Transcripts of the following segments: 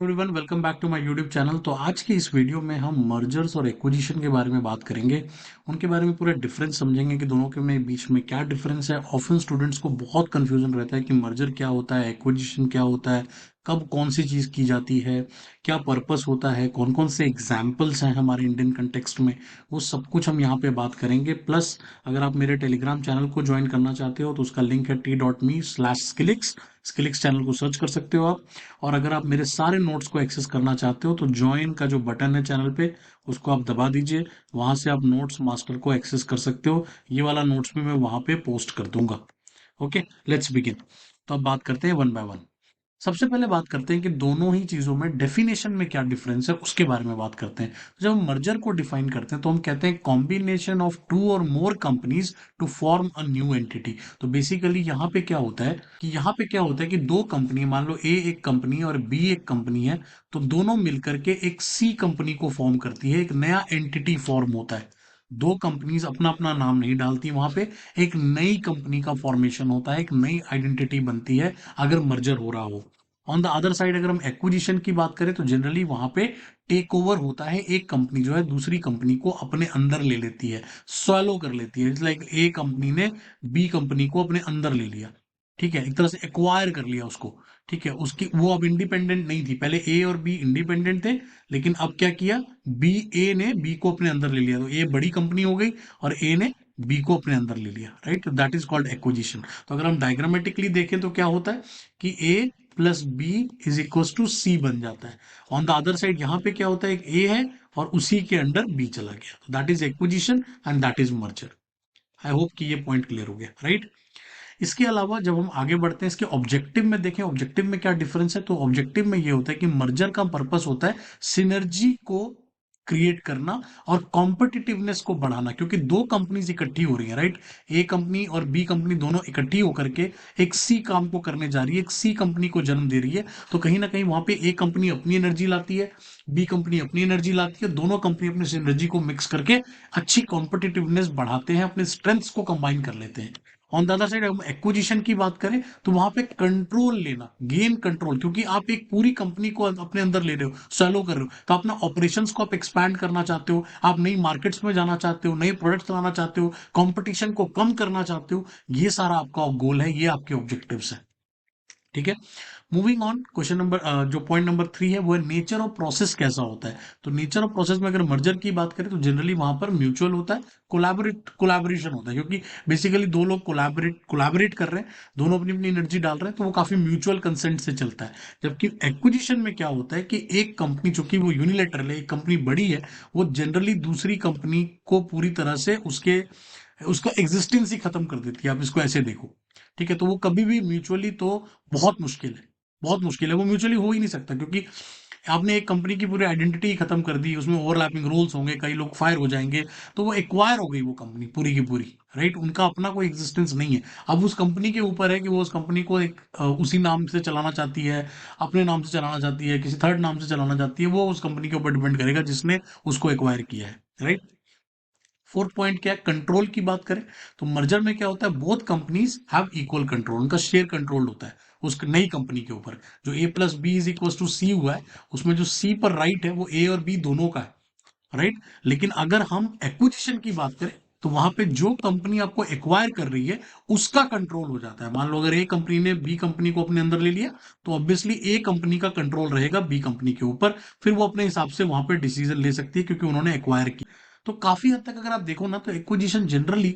Everyone welcome back to my YouTube channel. तो आज की इस वीडियो में हम मर्जर्स और एक्विजिशन के बारे में बात करेंगे। उनके बारे में पूरा डिफरेंस समझेंगे कि दोनों के में बीच में क्या डिफरेंस है। ऑफन स्टूडेंट्स को बहुत कंफ्यूजन रहता है कि मर्जर क्या होता है, एक्विजिशन क्या होता है, कब कौन सी चीज़ की जाती है, क्या पर्पस होता है, कौन कौन से एग्जाम्पल्स हैं हमारे इंडियन कंटेक्स्ट में। वो सब कुछ हम यहाँ पे बात करेंगे। प्लस अगर आप मेरे टेलीग्राम चैनल को ज्वाइन करना चाहते हो तो उसका लिंक है t.me/skillix। स्किलिक्स चैनल को सर्च कर सकते हो आप। और अगर आप मेरे सारे नोट्स को एक्सेस करना चाहते हो तो ज्वाइन का जो बटन है चैनल पे उसको आप दबा दीजिए। वहां से आप नोट्स मास्टर को एक्सेस कर सकते हो। ये वाला नोट्स भी मैं वहां पे पोस्ट कर दूंगा। Okay, let's begin. तो अब बात करते हैं वन बाय वन। सबसे पहले बात करते हैं कि दोनों ही चीजों में डेफिनेशन में क्या डिफरेंस है, उसके बारे में बात करते हैं। तो जब हम मर्जर को डिफाइन करते हैं तो हम कहते हैं combination of two or more companies to form a new entity. तो बेसिकली यहाँ पे क्या होता है कि दो कंपनी, मान लो ए एक कंपनी और बी एक कंपनी है, तो दोनों मिलकर के एक सी कंपनी को फॉर्म करती है, एक नया एंटिटी फॉर्म होता है। दो कंपनीज अपना अपना नाम नहीं डालती वहां पे, एक नई कंपनी का फॉर्मेशन होता है, एक नई आइडेंटिटी बनती है अगर मर्जर हो रहा हो। ऑन द अदर साइड अगर हम एक्विजिशन की बात करें तो जनरली वहां पे टेक ओवर होता है, एक कंपनी जो है दूसरी कंपनी को अपने अंदर ले लेती है, स्वैलो कर लेती है। इट्स लाइक ए कंपनी ने बी कंपनी को अपने अंदर ले लिया, ठीक है, एक तरह से एक्वायर कर लिया उसको। ठीक है, उसकी वो अब इंडिपेंडेंट नहीं थी, पहले ए और बी इंडिपेंडेंट थे, लेकिन अब क्या किया, बी ए ने बी को अपने अंदर ले लिया, तो ए बड़ी कंपनी हो गई और ए ने बी को अपने अंदर ले लिया, right. That is called acquisition. तो अगर हम डायग्रामेटिकली देखें तो क्या होता है कि A plus B is equal to C बन जाता है। ऑन द अदर साइड यहाँ पे क्या होता है, एक ए है और उसी के अंडर बी चला गया, that is acquisition and that is merger. I hope कि ये पॉइंट क्लियर हो गया, राइट। इसके अलावा जब हम आगे बढ़ते हैं इसके ऑब्जेक्टिव में देखें, ऑब्जेक्टिव में क्या डिफरेंस है, तो ऑब्जेक्टिव में ये होता है कि मर्जर का पर्पस होता है सिनर्जी को क्रिएट करना और कॉम्पिटिटिवनेस को बढ़ाना, क्योंकि दो कंपनीज इकट्ठी हो रही है, राइट। ए कंपनी और बी कंपनी दोनों इकट्ठी होकर के एक सी काम को करने जा रही है, एक सी कंपनी को जन्म दे रही है। तो कहीं ना कहीं वहां पे ए कंपनी अपनी एनर्जी लाती है, बी कंपनी अपनी एनर्जी लाती है, दोनों कंपनी अपनी एनर्जी को मिक्स करके अच्छी कॉम्पिटिटिवनेस बढ़ाते हैं, अपने स्ट्रेंथ्स को कंबाइन कर लेते हैं। ऑन द अदर साइड हम एक्विजिशन की बात करें तो वहां पे कंट्रोल लेना, गेन कंट्रोल, क्योंकि आप एक पूरी कंपनी को अपने अंदर ले रहे हो, सेलो कर रहे हो, तो अपना ऑपरेशंस को आप एक्सपैंड करना चाहते हो, आप नई मार्केट्स में जाना चाहते हो, नए प्रोडक्ट्स लाना चाहते हो, कंपटीशन को कम करना चाहते हो। ये सारा आपका गोल है, ये आपके ऑब्जेक्टिव्स है, ठीक है। मूविंग ऑन, क्वेश्चन नंबर जो पॉइंट नंबर 3 है वो है नेचर ऑफ प्रोसेस कैसा होता है। तो नेचर ऑफ प्रोसेस में अगर मर्जर की बात करें तो जनरली वहां पर म्यूचुअल होता है, कोलैबोरेशन होता है, क्योंकि बेसिकली दो लोग कोलैबोरेट कर रहे हैं, दोनों अपनी अपनी एनर्जी डाल रहे हैं, तो वो काफी म्यूचुअल कंसेंट से चलता है। जबकि एक्विजिशन में क्या होता है कि एक कंपनी, चूंकि वो यूनिलेटरल है, एक कंपनी बड़ी है, वो जनरली दूसरी कंपनी को पूरी तरह से उसके उसका एग्जिस्टेंस ही खत्म कर देती है, आप इसको ऐसे देखो। ठीक है, तो वो कभी भी म्यूचुअली तो बहुत मुश्किल है, बहुत मुश्किल है, वो म्यूचुअली हो ही नहीं सकता, क्योंकि आपने एक कंपनी की पूरी आइडेंटिटी ही खत्म कर दी, उसमें ओवरलैपिंग रोल्स होंगे, कई लोग फायर हो जाएंगे, तो वो एक्वायर हो गई वो कंपनी पूरी की पूरी, राइट। उनका अपना कोई एग्जिस्टेंस नहीं है। अब उस कंपनी के ऊपर है कि वो उस कंपनी को एक उसी नाम से चलाना चाहती है, अपने नाम से चलाना चाहती है, किसी थर्ड नाम से चलाना चाहती है, वो उस कंपनी के ऊपर डिपेंड करेगा जिसने उसको एक्वायर किया है, राइट। फोर्थ पॉइंट क्या है, कंट्रोल की बात करें तो मर्जर में क्या होता है, both companies have equal control, उनका शेयर कंट्रोल होता है उस नई कंपनी के ऊपर। जो A plus B is equal to C हुआ है, उसमें जो सी पर राइट है वो ए और बी दोनों का है, राइट। लेकिन अगर हम एक्विजिशन की बात करें तो वहां पे जो कंपनी आपको एक्वायर कर रही है उसका कंट्रोल हो जाता है। मान लो अगर ए कंपनी ने बी कंपनी को अपने अंदर ले लिया, तो ऑब्वियसली ए कंपनी का कंट्रोल रहेगा बी कंपनी के ऊपर, फिर वो अपने हिसाब से वहां पे डिसीजन ले सकती है क्योंकि उन्होंने एक्वायर किया। तो काफी हद तक अगर आप देखो ना तो एक्विजिशन जनरली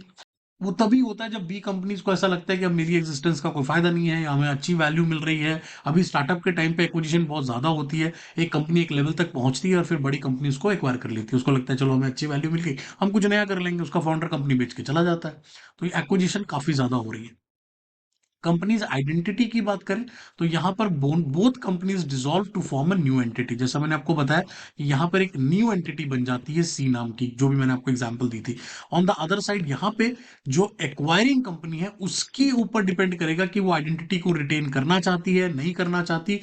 वो तभी होता है जब बी कंपनीज को ऐसा लगता है कि अब मेरी एग्जिस्टेंस का कोई फायदा नहीं है या हमें अच्छी वैल्यू मिल रही है। अभी स्टार्टअप के टाइम पे एक्विजिशन बहुत ज्यादा होती है, एक कंपनी एक लेवल तक पहुंचती है और फिर बड़ी कंपनी उसको एक्वायर कर लेती है, उसको लगता है चलो हमें अच्छी वैल्यू मिल गई, हम कुछ नया कर लेंगे, उसका फाउंडर कंपनी बेच के चला जाता है। तो ये एक्विजिशन काफी ज्यादा हो रही है। कंपनीज आइडेंटिटी की बात करें तो यहां पर both companies dissolve to form a new entity, जैसा मैंने आपको बताया कि यहां पर एक न्यू एंटिटी बन जाती है सी नाम की, जो भी मैंने आपको एग्जांपल दी थी। ऑन द अदर साइड यहां पे जो एक्वायरिंग कंपनी है उसके ऊपर डिपेंड करेगा कि वो आइडेंटिटी को रिटेन करना चाहती है, नहीं करना चाहती।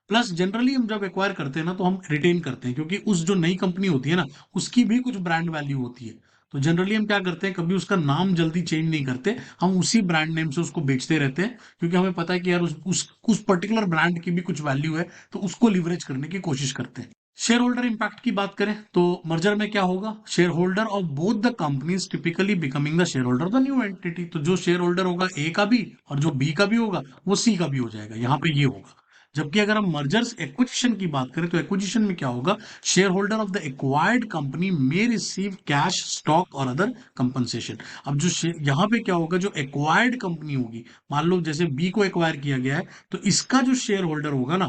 प्लस जनरली हम जब एक्वायर करते हैं ना तो हम रिटेन करते हैं, क्योंकि उस जो नई कंपनी होती है ना उसकी भी कुछ ब्रांड वैल्यू होती है। तो जनरली हम क्या करते हैं, कभी उसका नाम जल्दी चेंज नहीं करते, हम उसी ब्रांड नेम से उसको बेचते रहते हैं, क्योंकि हमें पता है कि यार उस पर्टिकुलर ब्रांड की भी कुछ वैल्यू है, तो उसको लिवरेज करने की कोशिश करते हैं। शेयर होल्डर इंपैक्ट की बात करें तो मर्जर में क्या होगा, share holder of both the companies typically becoming the share holder of the new entity. तो जो शेयर होल्डर होगा ए का भी और जो बी का भी होगा वो सी का भी हो जाएगा, यहाँ पे ये होगा। जबकि अगर हम मर्जर्स एक्विजिशन की बात करें तो एक्विजिशन में क्या होगा, share holder of the acquired company may receive cash, stock और अदर कंपनसेशन। अब जो यहाँ पे क्या होगा, जो एक्वायर्ड कंपनी होगी, मान लो जैसे बी को एक्वायर किया गया है, तो इसका जो शेयर होल्डर होगा ना,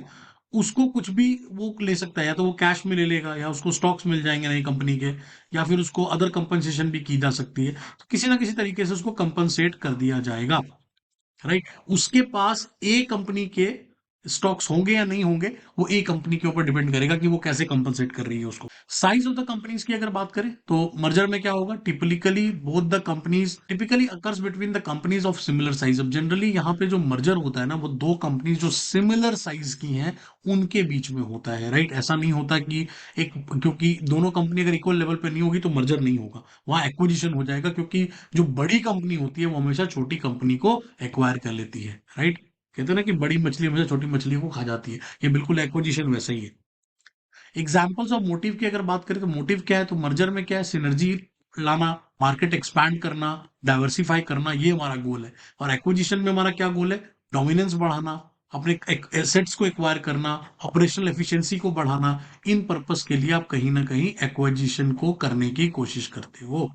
उसको कुछ भी वो ले सकता है, या तो वो कैश में ले लेगा, या उसको स्टॉक्स मिल जाएंगे नई कंपनी के, या फिर उसको अदर कंपनसेशन भी की जा सकती है। तो किसी ना किसी तरीके से उसको कंपनसेट कर दिया जाएगा, राइट। उसके पास ए कंपनी के स्टॉक्स होंगे या नहीं होंगे, वो ए कंपनी के ऊपर डिपेंड करेगा कि वो कैसे कंपनसेट कर रही है उसको। साइज ऑफ द कंपनीज की अगर बात करें तो मर्जर में क्या होगा, typically both the companies typically occurs between the companies of similar size. अब जनरली यहाँ पे जो मर्जर होता है ना, वो दो कंपनीज जो सिमिलर साइज की हैं उनके बीच में होता है, राइट। ऐसा नहीं होता कि एक, क्योंकि दोनों कंपनी अगर इक्वल लेवल पे नहीं होगी तो मर्जर नहीं होगा, वहां एक्विजिशन हो जाएगा, क्योंकि जो बड़ी कंपनी होती है वो हमेशा छोटी कंपनी को एक्वायर कर लेती है, राइट। कहते हैं ना कि बड़ी मछली हमेशा छोटी मछली को खा जाती है, ये बिल्कुल एक्विजिशन वैसा ही है। एग्जाम्पल्स ऑफ मोटिव की अगर बात करें तो मोटिव क्या है, तो मर्जर में क्या है, सिनर्जी लाना, मार्केट एक्सपैंड करना, डाइवर्सिफाई करना, ये हमारा गोल है। और एक्विजिशन में हमारा क्या गोल है, डोमिनेंस बढ़ाना, अपने एसेट्स को एक्वायर करना, ऑपरेशनल एफिशिएंसी को बढ़ाना। इन पर्पस के लिए आप कहीं ना कहीं एक्विजिशन को करने की कोशिश करते हो।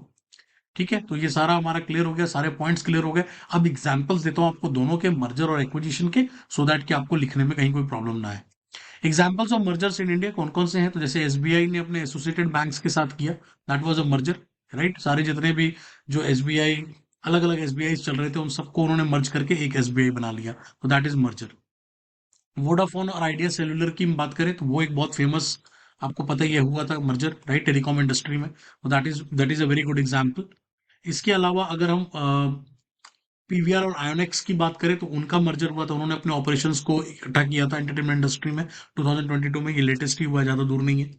ठीक है, तो ये सारा हमारा क्लियर हो गया, सारे पॉइंट्स क्लियर हो गए। अब एग्जांपल्स देता हूं आपको दोनों के, मर्जर और एक्विजिशन के, सो दैट कि आपको लिखने में कहीं कोई प्रॉब्लम ना आए। Examples of mergers in India कौन कौन से हैं, तो जैसे एसबीआई ने अपने एसोसिएटेड बैंक्स के साथ किया, that was a merger, right. सारे जितने भी जो एसबीआई, अलग अलग एसबीआई चल रहे थे, उन सबको उन्होंने मर्ज करके एक एसबीआई बना लिया, तो दैट इज मर्जर। वोडाफोन और आइडिया सेलुलर की बात करें तो वो एक बहुत फेमस, आपको पता ही है, हुआ था मर्जर, राइट, टेलीकॉम इंडस्ट्री में, तो that is a very good example. इसके अलावा अगर हम पीवीआर और आयोनेक्स की बात करें तो उनका मर्जर हुआ था, उन्होंने अपने ऑपरेशंस को इकट्ठा किया था एंटरटेनमेंट इंडस्ट्री में 2022 में, ये लेटेस्ट ही हुआ है, ज़्यादा दूर नहीं है।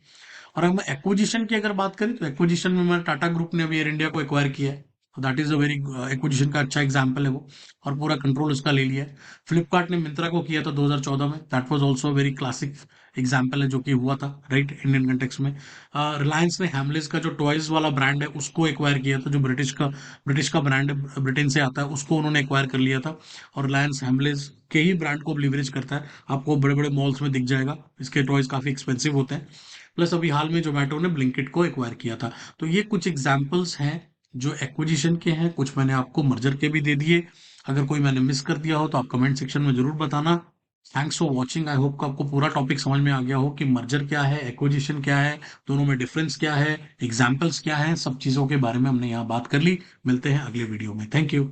और अगर मैं एक्विजिशन की अगर बात करें तो एक्विजिशन में हमारा टाटा ग्रुप ने अभी एयर इंडिया को एक्वायर किया है, तो that is a very acquisition का अच्छा एग्जाम्पल है वो, और पूरा कंट्रोल उसका ले लिया है। फ्लिपकार्ट ने मिंत्रा को किया था 2014 में, that was also very classic example है जो कि हुआ था, राइट, इंडियन कंटेक्स में। रिलायंस ने हैमलेस का जो टॉयज वाला ब्रांड है उसको एक्वायर किया था, जो ब्रिटिश का ब्रांड है, ब्रिटेन से आता है, उसको उन्होंने एक्वायर कर लिया था। और रिलायंस हैमलेस के ही ब्रांड को लिवरेज करता है, आपको बड़े बड़े मॉल्स में दिख जाएगा, इसके टॉयज काफी एक्सपेंसिव होते हैं। प्लस अभी हाल में जोमेटो ने ब्लिंकिट को एक्वायर किया था। तो ये कुछ एग्जाम्पल्स हैं जो एक्विजिशन के हैं, कुछ मैंने आपको मर्जर के भी दे दिए। अगर कोई मैंने मिस कर दिया हो तो आप कमेंट सेक्शन में जरूर बताना। Thanks for watching, I hope कि आपको पूरा टॉपिक समझ में आ गया हो कि मर्जर क्या है, एक्विजिशन क्या है, दोनों में डिफरेंस क्या है, एग्जाम्पल्स क्या है, सब चीज़ों के बारे में हमने यहाँ बात कर ली। मिलते हैं अगले वीडियो में, थैंक यू।